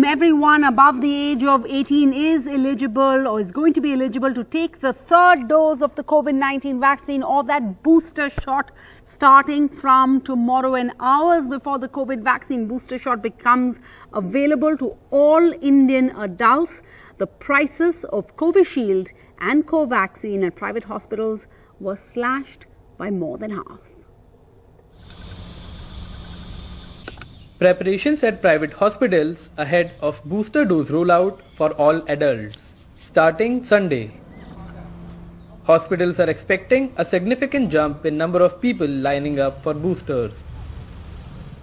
everyone above the age of 18 is eligible or is going to be eligible to take the third dose of the COVID-19 vaccine or that booster shot starting from tomorrow, and hours before the COVID vaccine booster shot becomes available to all Indian adults. The prices of Covishield and Covaxin at private hospitals were slashed by more than half. Preparations at private hospitals ahead of booster dose rollout for all adults, starting Sunday. Hospitals are expecting a significant jump in number of people lining up for boosters.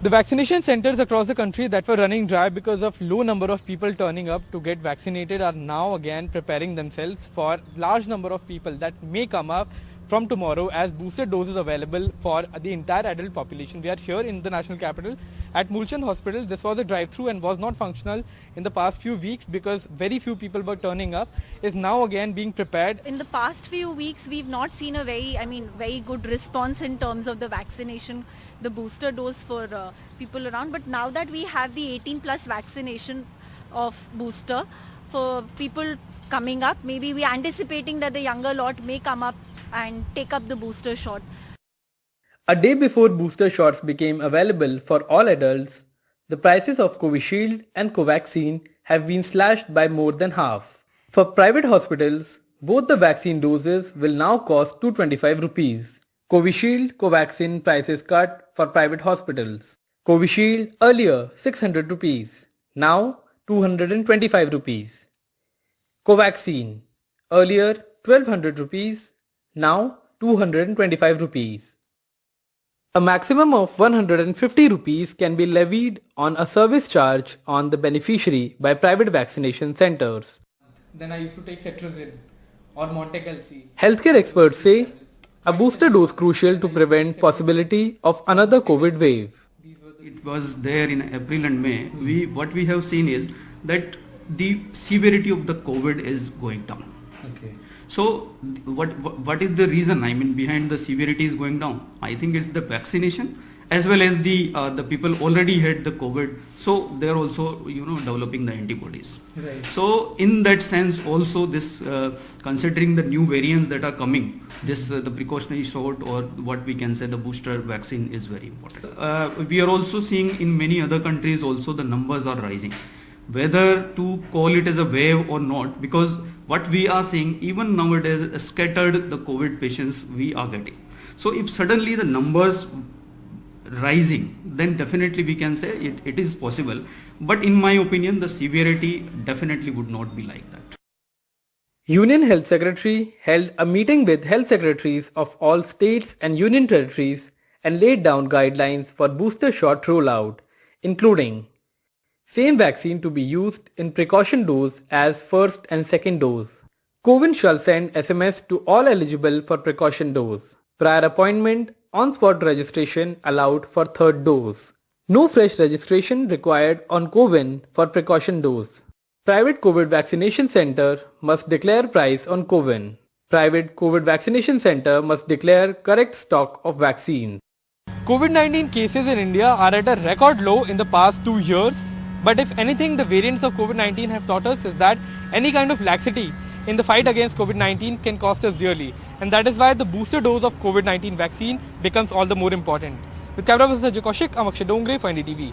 The vaccination centers across the country that were running dry because of low number of people turning up to get vaccinated are now again preparing themselves for large number of people that may come up from tomorrow as booster doses available for the entire adult population. We are here in the national capital at Mulchand Hospital. This was a drive-through and was not functional in the past few weeks because very few people were turning up. Is now again being prepared. In the past few weeks, we've not seen a very good response in terms of the vaccination, the booster dose for people around. But now that we have the 18 plus vaccination of booster for people coming up, maybe we are anticipating that the younger lot may come up and take up the booster shot. A day before booster shots became available for all adults, the prices of Covishield and Covaxin have been slashed by more than half. For private hospitals, both the vaccine doses will now cost 225 rupees. Covishield, Covaxin prices cut for private hospitals. Covishield earlier 600 rupees, now 225 rupees. Covaxin earlier 1200 rupees, now 225 rupees. A maximum of 150 rupees can be levied on a service charge on the beneficiary by private vaccination centers. Then I used to take cetirizine or Monte-Calci. Healthcare experts say a booster dose crucial to prevent possibility of another COVID wave. It was there in April and May. What we have seen is that the severity of the COVID is going down. Okay. So what is the reason? Behind the severity is going down. I think it's the vaccination as well as the people already had the COVID. So they are also developing the antibodies. Right. So in that sense also this considering the new variants that are coming, this the precautionary shot or what we can say the booster vaccine is very important. We are also seeing in many other countries also the numbers are rising. Whether to call it as a wave or not, because what we are seeing even nowadays scattered the COVID patients we are getting. So if suddenly the numbers rising, then definitely we can say it is possible. But in my opinion, the severity definitely would not be like that. Union Health Secretary held a meeting with health secretaries of all states and union territories and laid down guidelines for booster shot rollout, including same vaccine to be used in precaution dose as first and second dose. CoWIN shall send SMS to all eligible for precaution dose. Prior appointment, on-spot registration allowed for third dose. No fresh registration required on CoWIN for precaution dose. Private COVID vaccination center must declare price on CoWIN. Private COVID vaccination center must declare correct stock of vaccines. COVID-19 cases in India are at a record low in the past 2 years. But if anything, the variants of COVID-19 have taught us is that any kind of laxity in the fight against COVID-19 can cost us dearly. And that is why the booster dose of COVID-19 vaccine becomes all the more important. With camera person Kaushik, I'm Akshay Dongre for NDTV.